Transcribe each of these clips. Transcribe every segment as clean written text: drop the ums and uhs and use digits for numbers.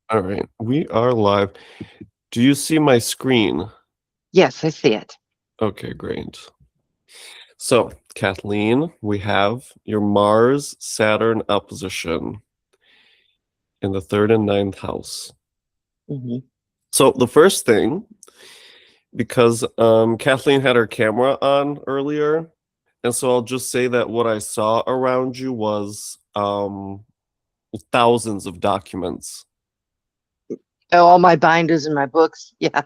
All right, we are live. Do you see my screen? Yes, I see it. Okay, great. So, Kathleen, we have your Mars Saturn opposition in the third and ninth house. Hmm. So, the first thing, because Kathleen had her camera on earlier, and so I'll just say that what I saw around you was thousands of documents. Oh, all my binders and my books. Yeah.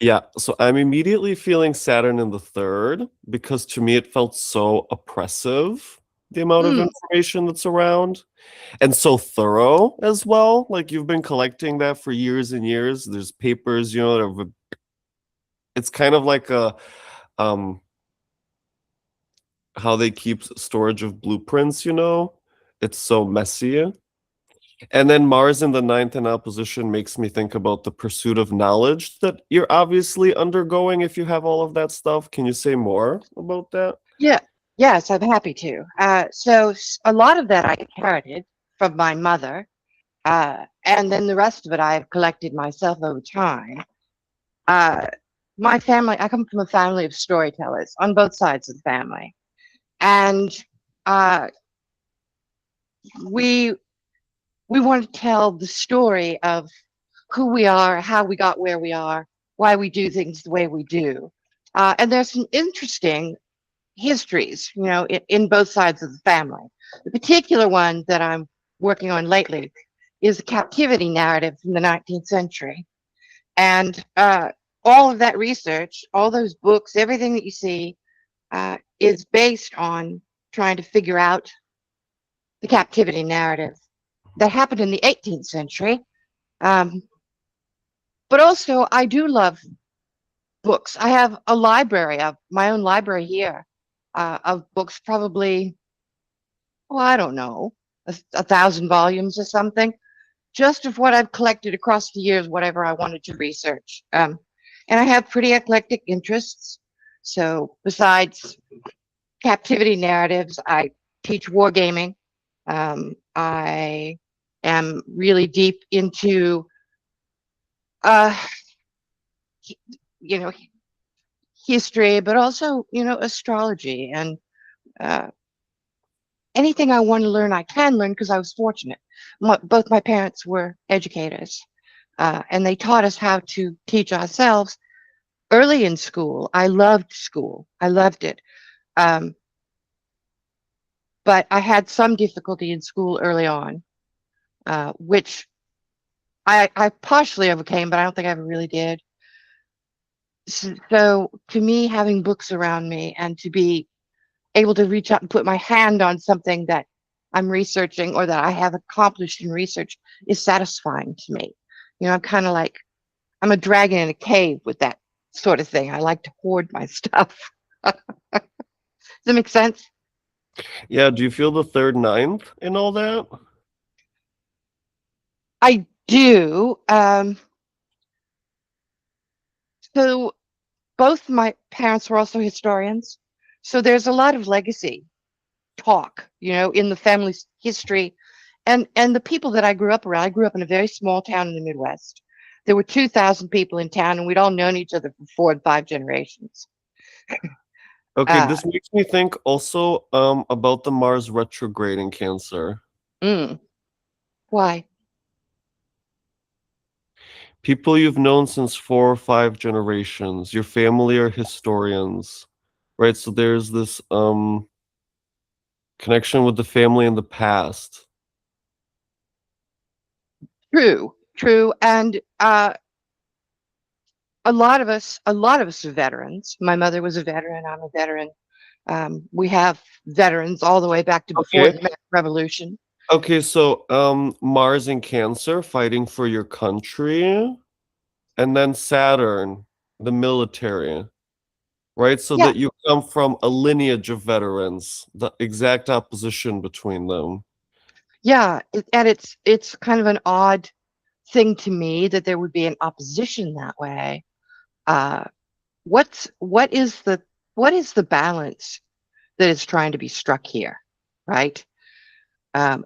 Yeah, so I'm immediately feeling Saturn in the third because to me it felt so oppressive, the amount of Mm. information that's around, and so thorough as well. Like you've been collecting that for years and years. There's papers, it's kind of like a um how they keep storage of blueprints. It's so messy. And then Mars in the ninth in opposition makes me think about the pursuit of knowledge that you're obviously undergoing if you have all of that stuff. Can you say more about that? Yeah. Yes, I'm happy to. A lot of that I inherited from my mother, and then the rest of it I have collected myself over time. Uh, my family, I come from a family of storytellers on both sides of the family, and uh, we we want to tell the story of who we are, how we got where we are, why we do things the way we do. And there's some interesting histories, in both sides of the family. The particular one that I'm working on lately is a captivity narrative from the 19th century. And all of that research, all those books, everything that you see is based on trying to figure out the captivity narrative that happened in the 18th century. Um, but also, I do love books. I have a library of my own library here of books, probably, well, I don't know, a thousand volumes or something, just of what I've collected across the years, whatever I wanted to research. And I have pretty eclectic interests. So besides captivity narratives, I teach wargaming. I am really deep into, uh, you know, history, but also, astrology and uh, anything I want to learn, I can learn because I was fortunate. Both my parents were educators, and they taught us how to teach ourselves early in school. I loved school. I loved it. Um, but I had some difficulty in school early on, which I partially overcame, but I don't think I ever really did. So to me, having books around me and to be able to reach out and put my hand on something that I'm researching or that I have accomplished in research is satisfying to me. I'm kind of like I'm a dragon in a cave with that sort of thing. I like to hoard my stuff. Does that make sense? Yeah, do you feel the third ninth in all that? I do. So both my parents were also historians. So there's a lot of legacy talk, in the family's history and the people that I grew up around. I grew up in a very small town in the Midwest. There were 2,000 people in town, and we'd all known each other for 4 and 5 generations. Okay, Uh, this makes me think also about the Mars retrograde in Cancer. mm, why? People you've known since 4 or 5 generations. Your family are historians, right? So there's this connection with the family in the past. True, true, and a lot of us are veterans. My mother was a veteran. I'm a veteran. We have veterans all the way back to before Okay. the American Revolution. Okay, so Mars in Cancer fighting for your country, and then Saturn, the military, right? So Yeah, that you come from a lineage of veterans, the exact opposition between them. yeah, and it's kind of an odd thing to me that there would be an opposition that way. Uh, what's what is the balance that is trying to be struck here, right?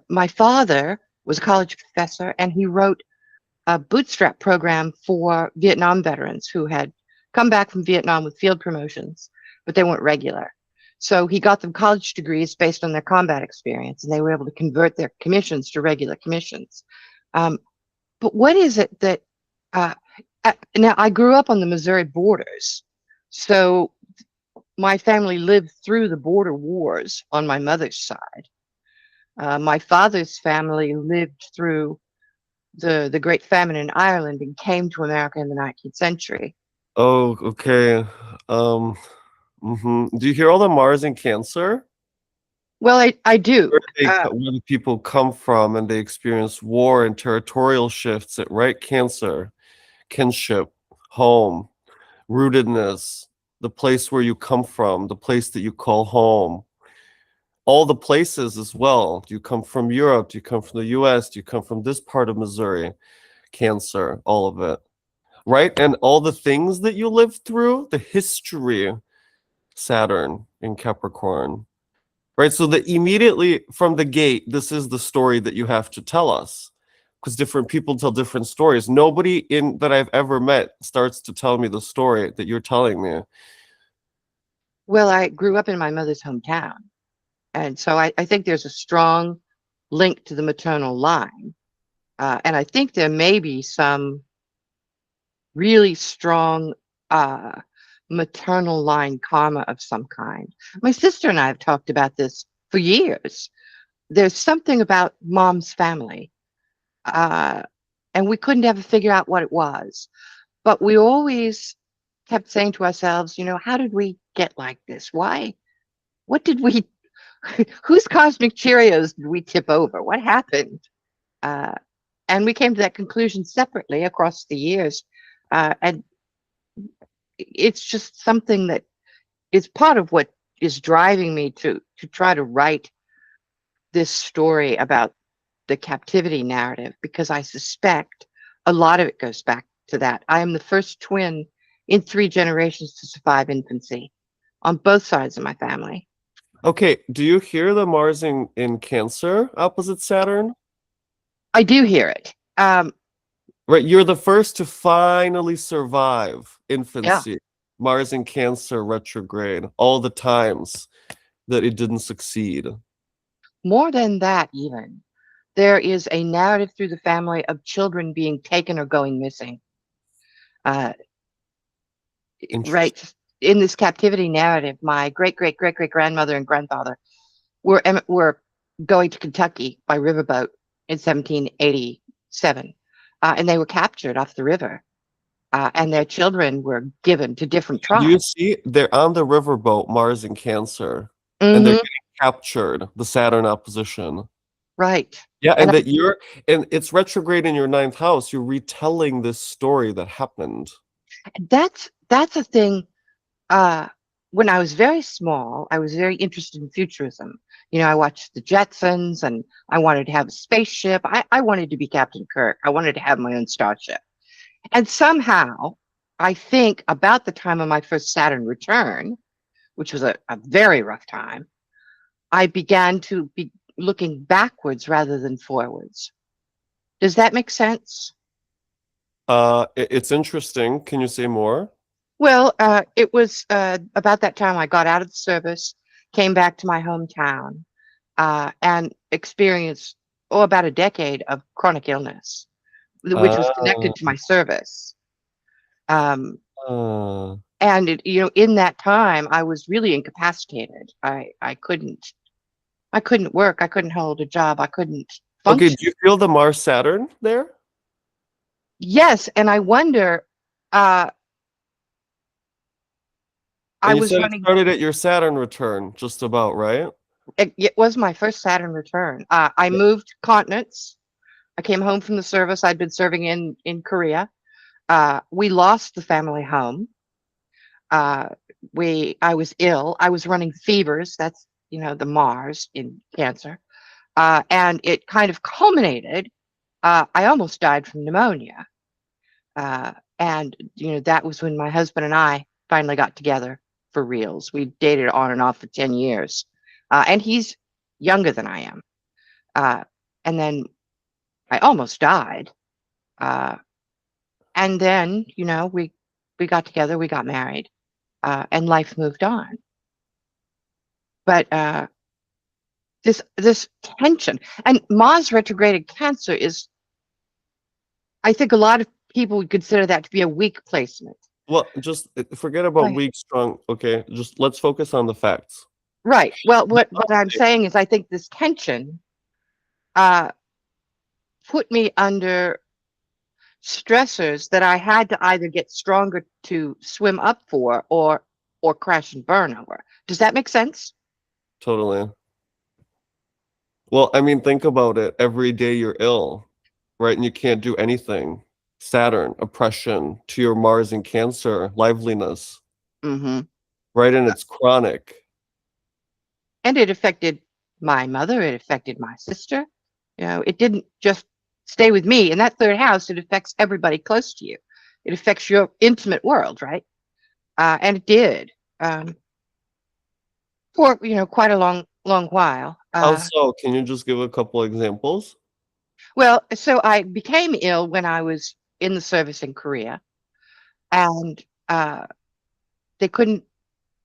My father was a college professor, and he wrote a bootstrap program for Vietnam veterans who had come back from Vietnam with field promotions, but they weren't regular. So he got them college degrees based on their combat experience, and they were able to convert their commissions to regular commissions. Um, but what is it that uh, now I grew up on the Missouri borders, so my family lived through the border wars on my mother's side. My father's family lived through the Great Famine in Ireland and came to America in the 19th century. Oh, okay. Um, Do you hear all the Mars in Cancer? Well, I do. Where the people come from and they experience war and territorial shifts at right Cancer, kinship, home, rootedness, the place where you come from, the place that you call home. All the places as well. Do you come from Europe? Do you come from the US? Do you come from this part of Missouri? Cancer, all of it. Right? And all the things that you lived through, the history, Saturn in Capricorn. Right? So that immediately from the gate, this is the story that you have to tell us. Because different people tell different stories. Nobody in that I've ever met starts to tell me the story that you're telling me. Well, I grew up in my mother's hometown. And so I think there's a strong link to the maternal line. And I think there may be some really strong maternal line karma of some kind. My sister and I have talked about this for years. There's something about mom's family, and we couldn't ever figure out what it was. But we always kept saying to ourselves, how did we get like this? Why? What did we, whose cosmic Cheerios did we tip over? What happened? And we came to that conclusion separately across the years. And it's just something that is part of what is driving me to try to write this story about the captivity narrative, because I suspect a lot of it goes back to that. I am the first twin in 3 generations to survive infancy on both sides of my family. Okay, do you hear the Mars in Cancer opposite Saturn? I do hear it. Right, you're the first to finally survive Yeah. infancy. Mars in Cancer retrograde, all the times that it didn't succeed. More than that, even. There is a narrative through the family of children being taken or going missing. Right. In this captivity narrative, my great great great great grandmother and grandfather were going to Kentucky by riverboat in 1787, and they were captured off the river, and their children were given to different Do you tribes. see they're on the riverboat Mars in Cancer and they're Hmm. getting captured, the Saturn opposition. Right. Yeah, And and that you're and it's retrograde in your 9th house. You're retelling this story that happened. that's a thing. When I was very small, I was very interested in futurism. I watched the Jetsons, and I wanted to have a spaceship. I wanted to be Captain Kirk. I wanted to have my own starship. And somehow, I think about the time of my first Saturn return, which was a very rough time, I began to be looking backwards rather than forwards. Does that make sense? It's interesting. Can you say more? Well, it was about that time I got out of the service, came back to my hometown, and experienced about a decade of chronic illness, which was Uh, connected to my service. Um, uh, and in that time, I was really incapacitated. I couldn't work. I couldn't hold a job. I couldn't okay, do function. you feel the Mars-Saturn there? Yes, and I wonder. Uh, I And you was said it running. started at your Saturn return, just about, right? It was my first Saturn return. I moved continents. I came home from the service. I'd been serving in Korea. We lost the family home. Uh, I was ill. I was running fevers. That's the Mars in Cancer, and it kind of culminated. I almost died from pneumonia, and that was when my husband and I finally got together for reals. We dated on and off for 10 years, and he's younger than I am. Uh, and then I almost died. And then, we got together, we got married, and life moved on. But this tension, and Mars retrograded Cancer is, I think a lot of people would consider that to be a weak placement. Well, just forget about Right. weak, strong. Okay, just let's focus on the facts. Right. Well, what I'm saying is I think this tension put me under stressors that I had to either get stronger to swim up for or crash and burn over. Does that make sense? Totally. Well, I mean, think about it. Every day you're ill, right? And you can't do anything. Saturn, oppression to your Mars in Cancer, liveliness, Mm-hmm. right? And it's chronic. And it affected my mother. It affected my sister. It didn't just stay with me. In that third house, it affects everybody close to you. It affects your intimate world, right? And it did for quite a long while. How so? Can you just give a couple examples? Well, so I became ill when I was in the service in Korea, and they couldn't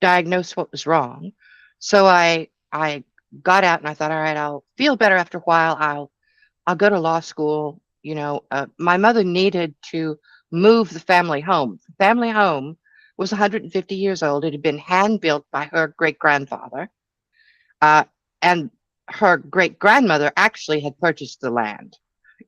diagnose what was wrong. So I got out and I thought, all right, I'll feel better after a while. I'll go to law school. My mother needed to move the family home. The family home was 150 years old. It had been hand built by her great grandfather, and her great grandmother actually had purchased the land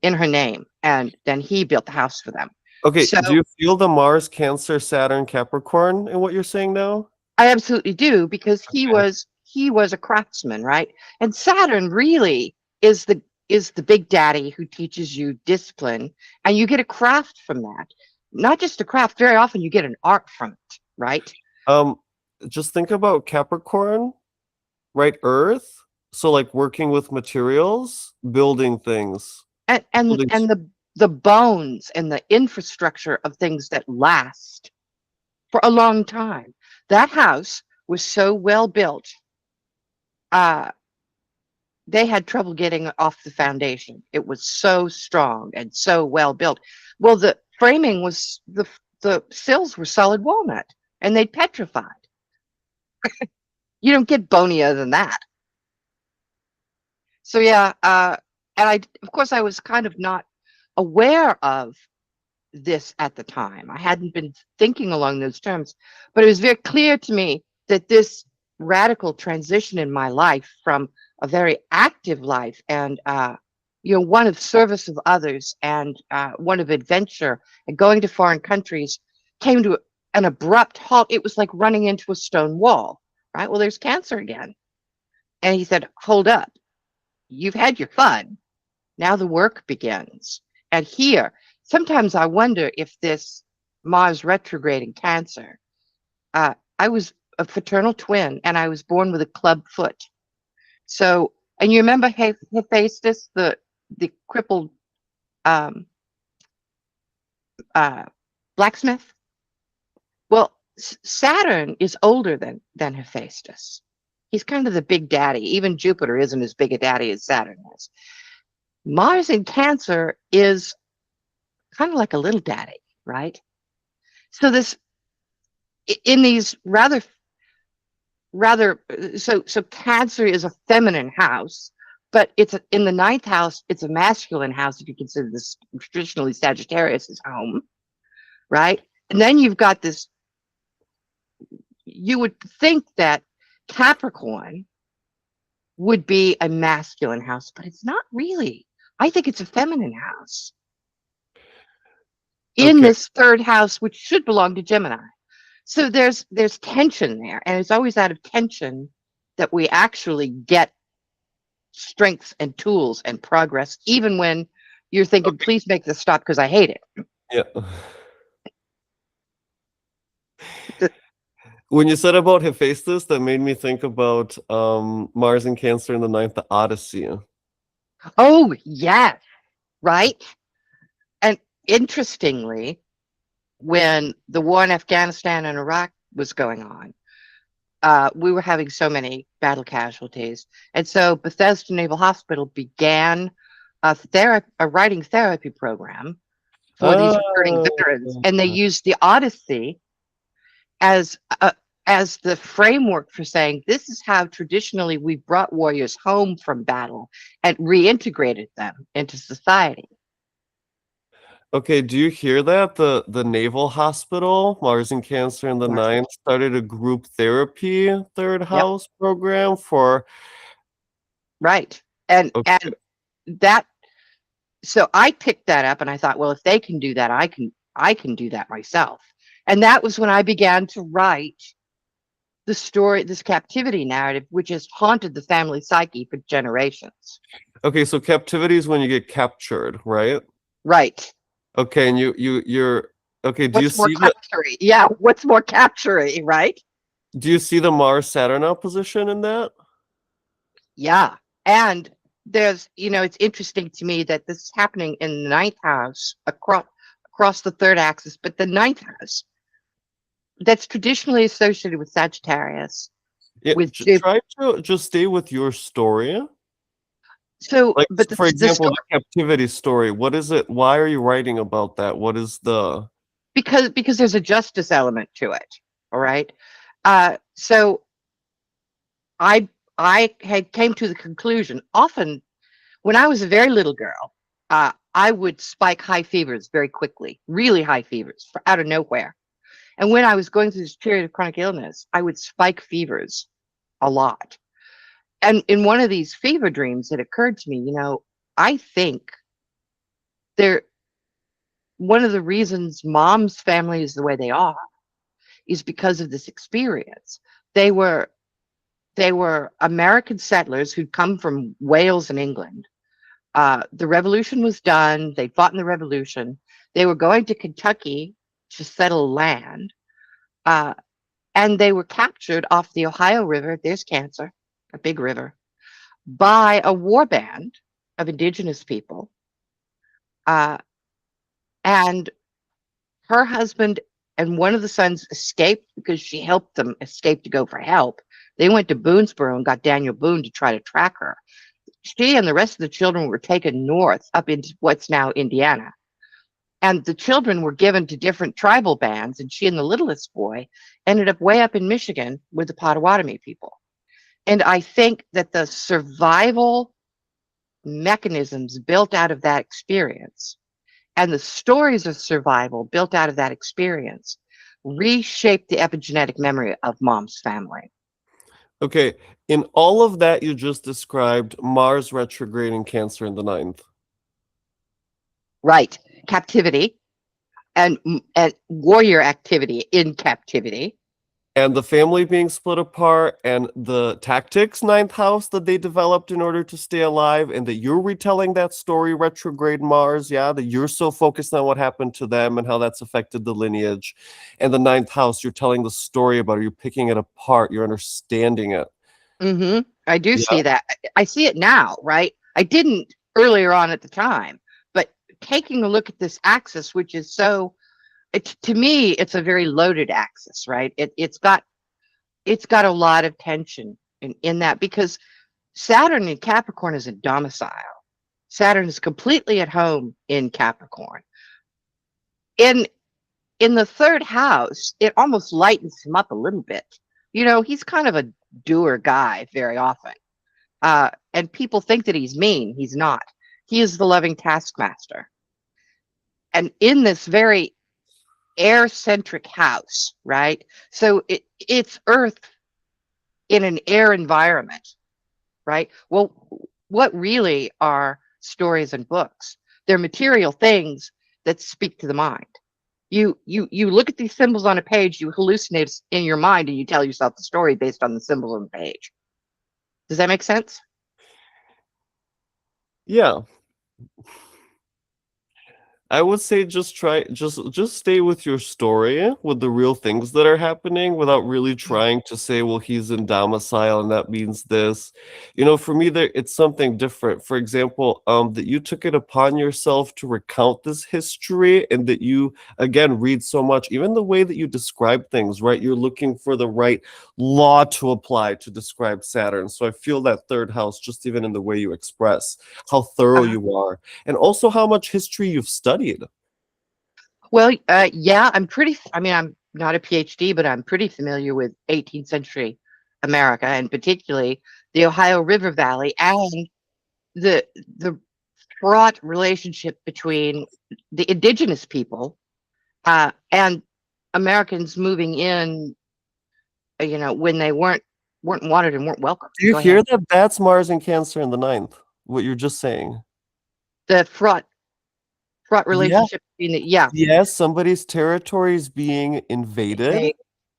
in her name, and then he built the house for them. Okay, So do you feel the Mars, Cancer, Saturn, Capricorn in what you're saying now? I absolutely do, because he Okay. was a craftsman, right? And Saturn really is the big daddy who teaches you discipline, and you get a craft from that. Not just a craft, very often you get an art from it, right? Um, just think about Capricorn, right? Earth. So like working with materials, building things, And building. the bones and the infrastructure of things that last for a long time. That house was so well built, uh, they had trouble getting off the foundation. It was so strong and so well built. Well, the framing was the sills were solid walnut, and they petrified. You don't get bonier than that. So yeah, and of course I was kind of not aware of this at the time. I hadn't been thinking along those terms, but it was very clear to me that this radical transition in my life from a very active life and one of service of others and one of adventure and going to foreign countries came to an abrupt halt. It was like running into a stone wall, right? Well, there's Cancer again. And he said, hold up, you've had your fun. Now the work begins. And here, sometimes I wonder if this Mars retrograde in Cancer, I was a fraternal twin and I was born with a club foot. So, and you remember Hephaestus, the crippled blacksmith? Well, Saturn is older than Hephaestus. He's kind of the big daddy. Even Jupiter isn't as big a daddy as Saturn is. Mars in Cancer is kind of like a little daddy, right? So this, in these so Cancer is a feminine house, but it's in the ninth house. It's a masculine house if you consider this traditionally Sagittarius's home, right? And then you've got this. You would think that Capricorn would be a masculine house, but it's not really. I think it's a feminine house in Okay. this third house, which should belong to Gemini. So there's tension there, and it's always out of tension that we actually get strengths and tools and progress, even when you're thinking, please make this stop because I hate it. Yeah. When you said about Hephaestus, that made me think about Mars and Cancer in the ninth, the Odyssey. Oh, yes, right? And interestingly, when the war in Afghanistan and Iraq was going on, we were having so many battle casualties. And so Bethesda Naval Hospital began a writing therapy program for these returning Ah, veterans, and they used the Odyssey as as the framework for saying this is how traditionally we brought warriors home from battle and reintegrated them into society. okay, do you hear that? The Naval Hospital, Mars and Cancer in the Right. Ninth, started a group therapy third Yep. house program for Right. And okay. that, so I picked that up and I thought, well, if they can do that, I can do that myself. And that was when I began to write the story, this captivity narrative, which has haunted the family psyche for generations. Okay, so captivity is when you get captured, right? Right. Okay, and you're okay, What's more capturing? Yeah, what's more capturing, right? do you see the Mars-Saturn opposition in that? Yeah. And there's, it's interesting to me that this is happening in the ninth house across the third axis, but the ninth house that's traditionally associated with Sagittarius, Yeah, with try to just stay with your story. so, Like, but for the example, story, the captivity story. What is it? Why are you writing about that? What is the because there's a justice element to it. All right. So I had came to the conclusion often when I was a very little girl, I would spike high fevers very quickly, really high fevers out of nowhere. And when I was going through this period of chronic illness, I would spike fevers a lot. And in one of these fever dreams, it occurred to me, I think there one of the reasons mom's family is the way they are is because of this experience. They were they were American settlers who'd come from Wales and England. The revolution was done. They fought in the revolution. They were going to Kentucky to settle land, uh, and they were captured off the Ohio River. There's Cancer, a big river, by a war band of indigenous people. Uh, and her husband and one of the sons escaped because she helped them escape to go for help. They went to Boonesboro and got Daniel Boone to try to track her. She and the rest of the children were taken north up into what's now Indiana. And the children were given to different tribal bands, and she and the littlest boy ended up way up in Michigan with the Potawatomi people. And I think that the survival mechanisms built out of that experience and the stories of survival built out of that experience reshaped the epigenetic memory of mom's family. okay? In all of that you just described, Mars retrograde in Cancer in the ninth. Right. Captivity and warrior activity in captivity. And the family being split apart, and the tactics, ninth house, that they developed in order to stay alive, and that you're retelling that story, retrograde Mars, yeah, that you're so focused on what happened to them and how that's affected the lineage. And the ninth house, you're telling the story about it, you're picking it apart, you're understanding it. I do Yeah. see that. I see it now, right? I didn't earlier on at the time, but taking a look at this axis, which is so, to me, it's a very loaded axis, right? It's got a lot of tension in that because Saturn in Capricorn is a domicile. Saturn is completely at home in Capricorn. In the third house, it almost lightens him up a little bit. He's kind of a doer guy very often. And people think that he's mean. He's not. He is the loving taskmaster. And in this very air-centric house, right? So it's Earth in an air environment, right? Well, what really are stories and books? They're material things that speak to the mind. You look at these symbols on a page, you hallucinate in your mind, and you tell yourself the story based on the symbols on the page. Does that make sense? Yeah. I would say just stay with your story, with the real things that are happening, without really trying to say, well, he's in domicile and that means this. For me, it's something different. For example, that you took it upon yourself to recount this history, and that you again read so much, even the way that you describe things, right? You're looking for the right law to apply to describe Saturn. So I feel that third house, just even in the way you express how thorough Uh-huh. you are, and also how much history you've studied. Well, yeah, I mean, I'm not a PhD, but I'm pretty familiar with 18th century America, and particularly the Ohio River Valley and the the fraught relationship between the indigenous people and Americans moving in, when they weren't wanted and weren't welcome. Do you Go ahead. hear that? That's Mars and Cancer in the ninth. What you're just saying. The fraught Yeah. relationship between the yeah, Yes, somebody's territory is being invaded, they,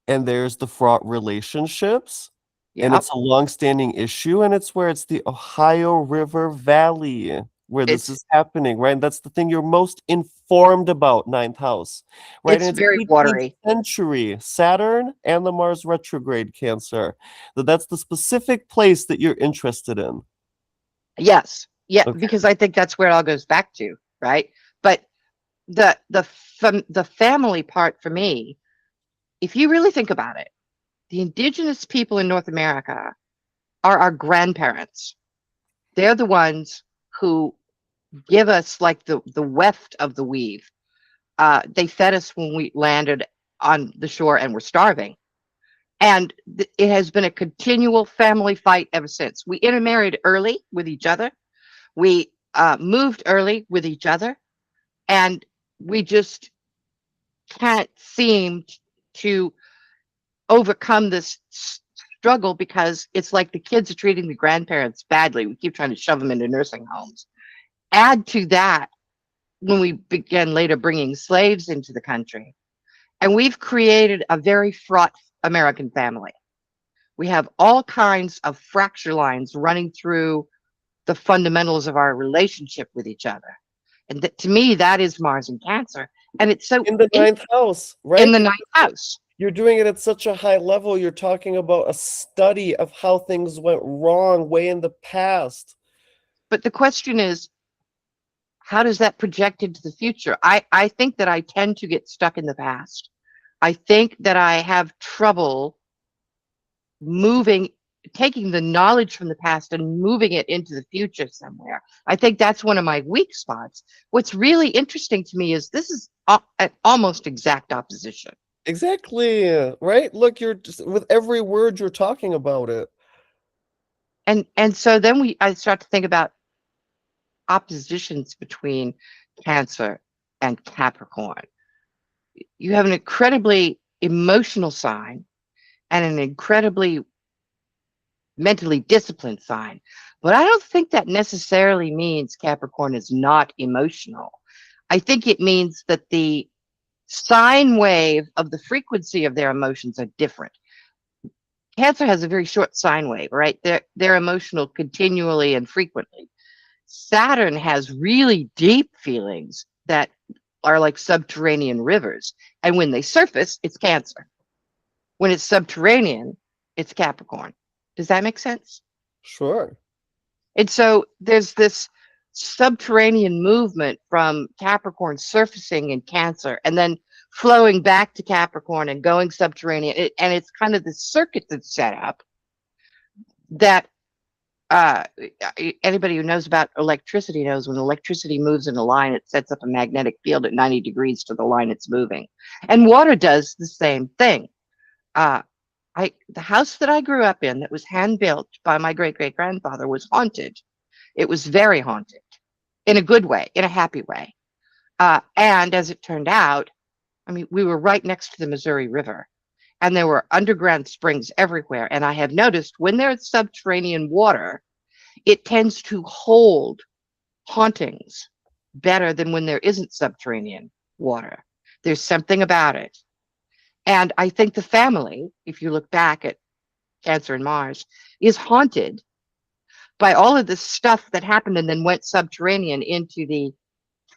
and there's the fraught relationships, and yeah, it's a long-standing issue, and it's where it's the Ohio River Valley where this it's is happening, right? And that's the thing you're most informed about, ninth house, right? it's And it's very 18th watery. century Saturn and the Mars retrograde Cancer. That's the specific place that you're interested in. Yes, yeah, Okay. because I think that's where it all goes back to, right? But the family part for me, if you really think about it, the indigenous people in North America are our grandparents. They're the ones who give us like the weft of the weave. They fed us when we landed on the shore and were starving. And it has been a continual family fight ever since. We intermarried early with each other. We moved early with each other. And we just can't seem to overcome this struggle because it's like the kids are treating the grandparents badly. We keep trying to shove them into nursing homes. Add to that when we began later bringing slaves into the country, and we've created a very fraught American family. We have all kinds of fracture lines running through the fundamentals of our relationship with each other. And to me, that is Mars and Cancer. And it's so In the ninth house, in right? the ninth house. You're doing it at such a high level. You're talking about a study of how things went wrong way in the past. But the question is, how does that project into the future? I think that I tend to get stuck in the past. I think that I have trouble moving, taking the knowledge from the past and moving it into the future somewhere. I think that's one of my weak spots. What's really interesting to me is this is an almost exact opposition. Exactly, right? Look, you're just with every word you're talking about it. And so then I start to think about oppositions between Cancer and Capricorn. You have an incredibly emotional sign and an incredibly mentally disciplined sign. But I don't think that necessarily means Capricorn is not emotional. I think it means that the sine wave of the frequency of their emotions are different. Cancer has a very short sine wave, right? They're emotional continually and frequently. Saturn has really deep feelings that are like subterranean rivers. And when they surface, it's Cancer. When it's subterranean, it's Capricorn. Does that make sense? Sure. And so there's this subterranean movement from Capricorn surfacing in Cancer and then flowing back to Capricorn and going subterranean. And it's kind of the circuit that's set up that uh, anybody who knows about electricity knows when electricity moves in a line, it sets up a magnetic field at 90 degrees to the line it's moving. And water does the same thing. Uh, the house that I grew up in that was hand built by my great great grandfather was haunted. It was very haunted in a good way, in a happy way. And as it turned out, I mean, we were right next to the Missouri River and there were underground springs everywhere. And I have noticed when there's subterranean water, it tends to hold hauntings better than when there isn't subterranean water. There's something about it. And I think the family, if you look back at Cancer and Mars, is haunted by all of this stuff that happened and then went subterranean into the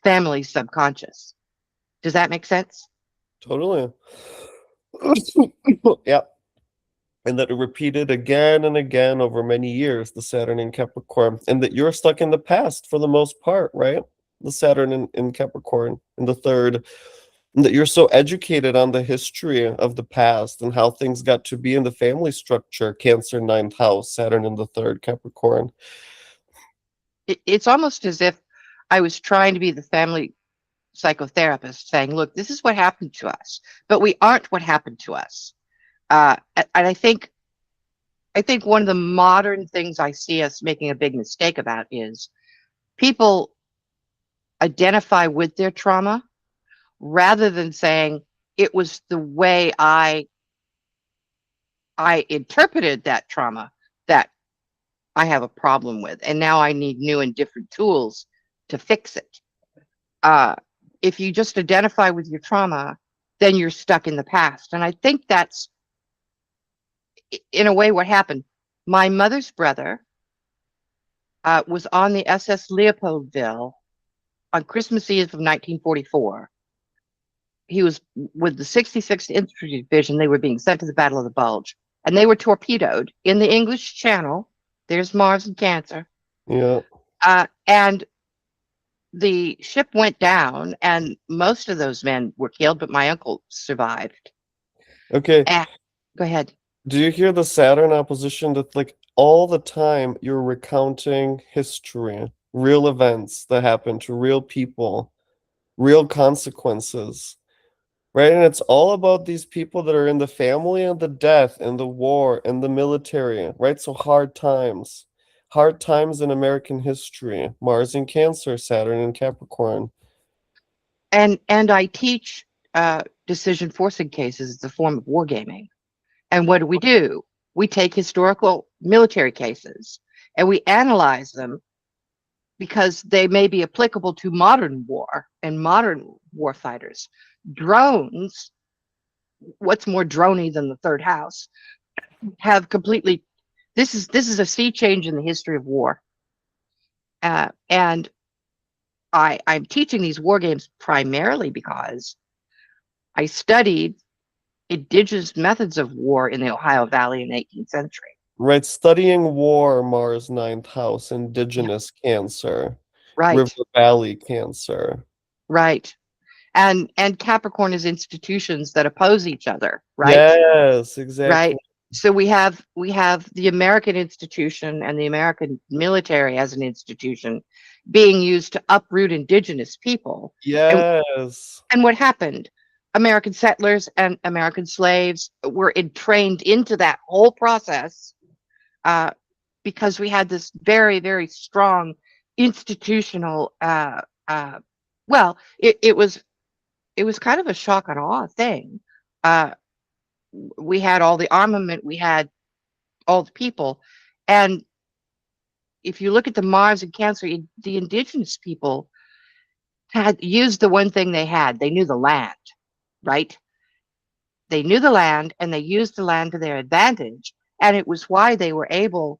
family subconscious. Does that make sense? Totally. Yeah. And that it repeated again and again over many years, the Saturn in Capricorn, and that you're stuck in the past for the most part, right? The Saturn in Capricorn in the third, and that you're so educated on the history of the past and how things got to be in the family structure. Cancer, ninth house, Saturn in the third, Capricorn. It's almost as if I was trying to be the family psychotherapist saying, look, this is what happened to us, but we aren't what happened to us. And I think one of the modern things I see us making a big mistake about is people identify with their trauma rather than saying it was the way I interpreted that trauma that I have a problem with, and now I need new and different tools to fix it. If you just identify with your trauma, then you're stuck in the past. And I think that's, in a way, what happened. My mother's brother was on the SS Leopoldville on Christmas Eve of 1944. He was with the 66th Infantry Division. They were being sent to the Battle of the Bulge, and they were torpedoed in the English Channel. There's Mars and Cancer. Yeah. And the ship went down, and most of those men were killed, but my uncle survived. Okay. Go ahead. Do you hear the Saturn opposition that like all the time you're recounting history, real events that happen to real people, real consequences, right? And it's all about these people that are in the family and the death and the war and the military, right? So hard times in American history, Mars in Cancer, Saturn in Capricorn. And I teach decision forcing cases as a form of wargaming. And what do? We take historical military cases and we analyze them because they may be applicable to modern war and modern war fighters. Drones, what's more droney than the third house, have completely, this is a sea change in the history of war. And I'm teaching these war games primarily because I studied indigenous methods of war in the Ohio Valley in the 18th century. Right, studying war, Mars ninth house, indigenous Cancer, Right. River Valley Cancer. Right. And Capricorn is institutions that oppose each other, right? Yes, exactly. Right. So we have the American institution and the American military as an institution being used to uproot indigenous people. Yes. And what happened? American settlers and American slaves were trained into that whole process because we had this very, very strong institutional. Well, it was kind of a shock and awe thing. We had all the armament, we had all the people, and if you look at the Mars and Cancer, the indigenous people had used the one thing they had. They knew the land, right? They knew the land and they used the land to their advantage. And it was why they were able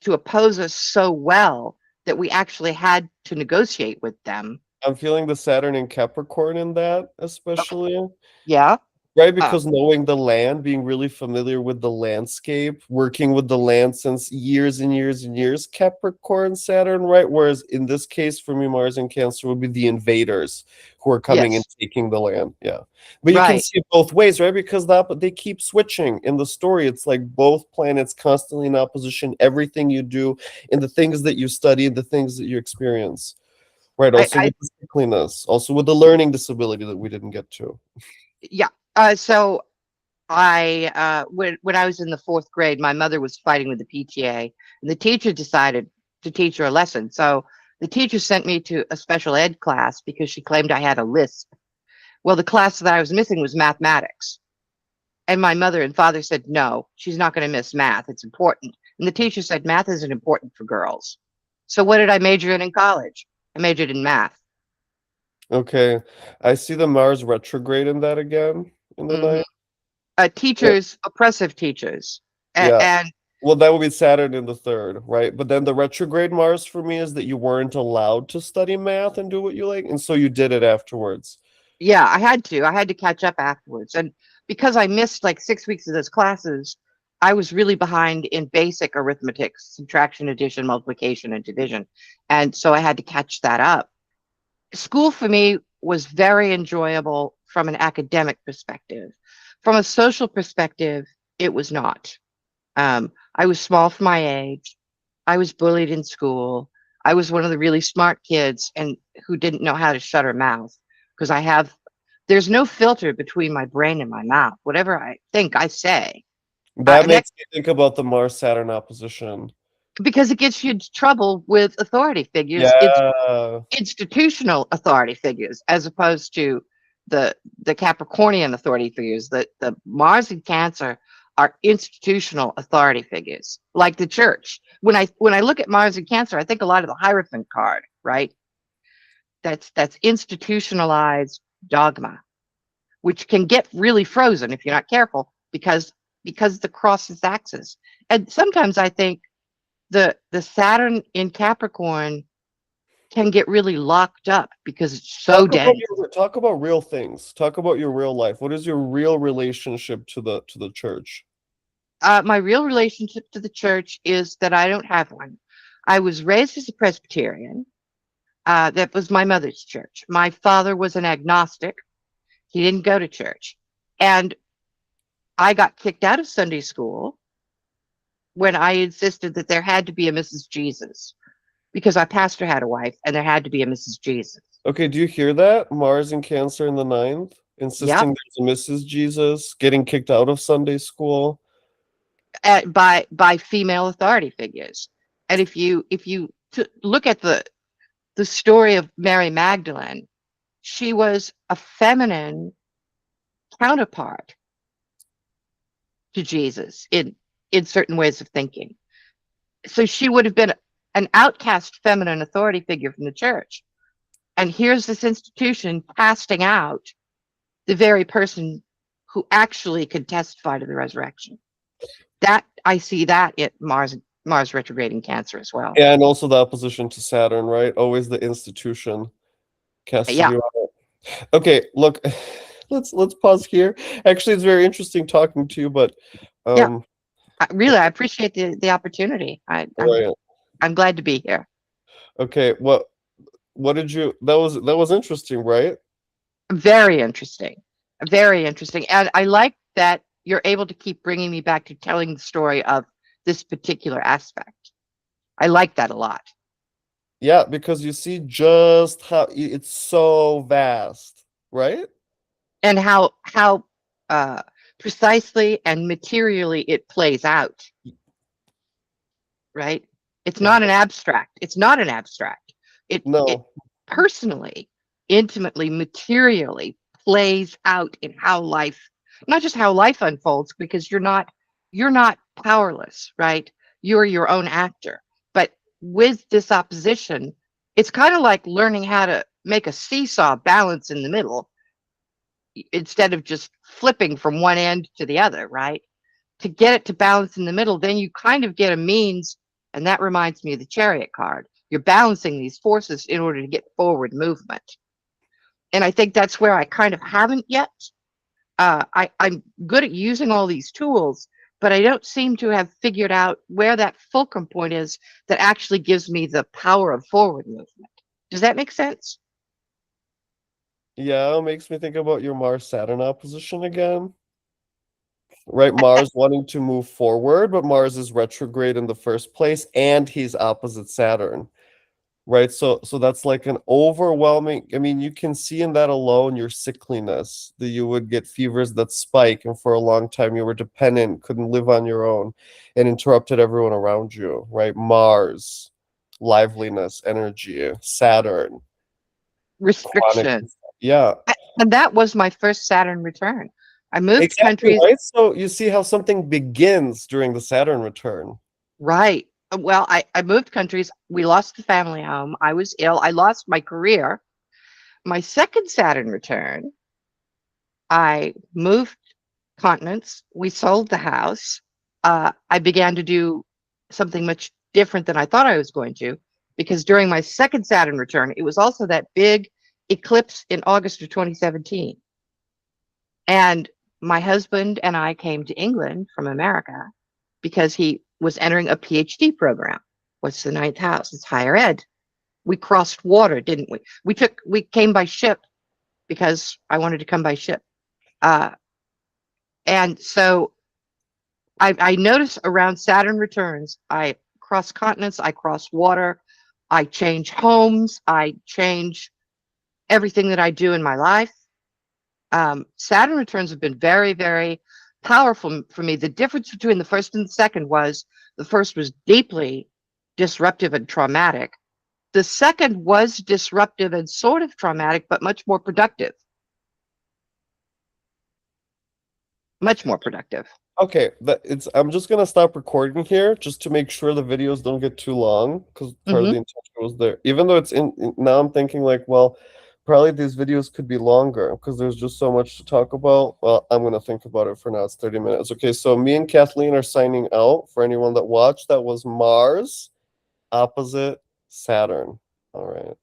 to oppose us so well that we actually had to negotiate with them. I'm feeling the Saturn in Capricorn in that, especially. Okay. Yeah. Right, because knowing the land, being really familiar with the landscape, working with the land since years and years and years, Capricorn, Saturn, right? Whereas in this case, for me, Mars and Cancer would be the invaders who are coming and taking the land. Yeah. But you can see it both ways, right? Because they keep switching in the story. It's like both planets constantly in opposition, everything you do, and the things that you study, and the things that you experience. Right, also with the sickliness, also with the learning disability that we didn't get to. Yeah. So I, when I was in the 4th grade, my mother was fighting with the PTA, and the teacher decided to teach her a lesson. So the teacher sent me to a special ed class because she claimed I had a lisp. Well, the class that I was missing was mathematics. And my mother and father said, no, she's not going to miss math. It's important. And the teacher said, math isn't important for girls. So what did I major in college? I majored in math. Okay. I see the Mars retrograde in that again in the night. Teachers, oppressive teachers. And well, that would be Saturn in the 3rd, right? But then the retrograde Mars for me is that you weren't allowed to study math and do what you like, and so you did it afterwards. Yeah, I had to catch up afterwards. And because I missed like 6 weeks of those classes, I was really behind in basic arithmetic, subtraction, addition, multiplication, and division. And so I had to catch that up. School for me was very enjoyable from an academic perspective. From a social perspective, it was not. I was small for my age. I was bullied in school. I was one of the really smart kids and who didn't know how to shut her mouth. because there's no filter between my brain and my mouth. Whatever I think, I say. That And that, makes me think about the Mars-Saturn opposition. because it gets you into trouble with authority figures. It's Yeah. institutional authority figures as opposed to the Capricornian authority figures. The Mars and Cancer are institutional authority figures, like the church. When I look at Mars and Cancer, I think a lot of the Hierophant card, right? That's institutionalized dogma, which can get really frozen if you're not careful, because the cross is axis. And sometimes I think the Saturn in Capricorn can get really locked up because it's so dense. Talk about real things. Talk about your real life. What is your real relationship to the church? My real relationship to the church is that I don't have one. I was raised as a Presbyterian. That was my mother's church. My father was an agnostic. He didn't go to church. And I got kicked out of Sunday school when I insisted that there had to be a Mrs. Jesus, because our pastor had a wife and there had to be a Mrs. Jesus. Okay, do you hear that? Mars and Cancer in the 9th, insisting Yep. there's a Mrs. Jesus, getting kicked out of Sunday school. By female authority figures. And if you look at the story of Mary Magdalene, she was a feminine counterpart to Jesus in certain ways of thinking. So she would have been an outcast feminine authority figure from the church. And here's this institution casting out the very person who actually could testify to the resurrection. That I see that at Mars retrograde in Cancer as well. Yeah, and also the opposition to Saturn, right? Always the institution casting Yeah. you out. Okay, look, let's pause here. Actually, it's very interesting talking to you, but Yeah. I appreciate the opportunity. I'm glad to be here. Okay, what did you, that was interesting, right? Very interesting. Very interesting. And I like that you're able to keep bringing me back to telling the story of this particular aspect. I like that a lot. Yeah, because you see just how it's so vast, right? And how precisely and materially it plays out. Right? It's not an abstract. It's not an abstract. It personally, intimately, materially plays out in how life, not just how life unfolds, because you're not powerless, right? You're your own actor. But with this opposition, it's kind of like learning how to make a seesaw balance in the middle instead of just flipping from one end to the other, right? To get it to balance in the middle, then you kind of get a means. And that reminds me of the Chariot card. You're balancing these forces in order to get forward movement. And I think that's where I kind of haven't yet. I'm good at using all these tools, but I don't seem to have figured out where that fulcrum point is that actually gives me the power of forward movement. Does that make sense? Yeah, it makes me think about your Mars-Saturn opposition again. Right, Mars wanting to move forward, but Mars is retrograde in the first place, and he's opposite Saturn. Right, so that's like an overwhelming, I mean, you can see in that alone your sickliness, that you would get fevers that spike, and for a long time you were dependent, couldn't live on your own, and interrupted everyone around you, right? Mars, liveliness, energy, Saturn, Restriction. Yeah. And that was my first Saturn return. I moved Exactly, countries. right? So you see how something begins during the Saturn return. Right. Well, I moved countries. We lost the family home. I was ill. I lost my career. My second Saturn return, I moved continents. We sold the house. I began to do something much different than I thought I was going to, because during my second Saturn return, it was also that big eclipse in August of 2017. And my husband and I came to England from America because he was entering a PhD program. What's the 9th house? It's higher ed. We crossed water, didn't we? We came by ship because I wanted to come by ship. And so I notice around Saturn returns, I cross continents, I cross water, I change homes, I change everything that I do in my life. Saturn returns have been very, very powerful for me. The difference between the first and the second was the first was deeply disruptive and traumatic. The second was disruptive and sort of traumatic, but much more productive. Much more productive. Okay, I'm just gonna stop recording here just to make sure the videos don't get too long, because part of the intention was there. Even though now I'm thinking like, well, probably these videos could be longer because there's just so much to talk about. Well, I'm gonna think about it for now. It's 30 minutes. Okay, so me and Kathleen are signing out. For anyone that watched, that was Mars opposite Saturn. All right.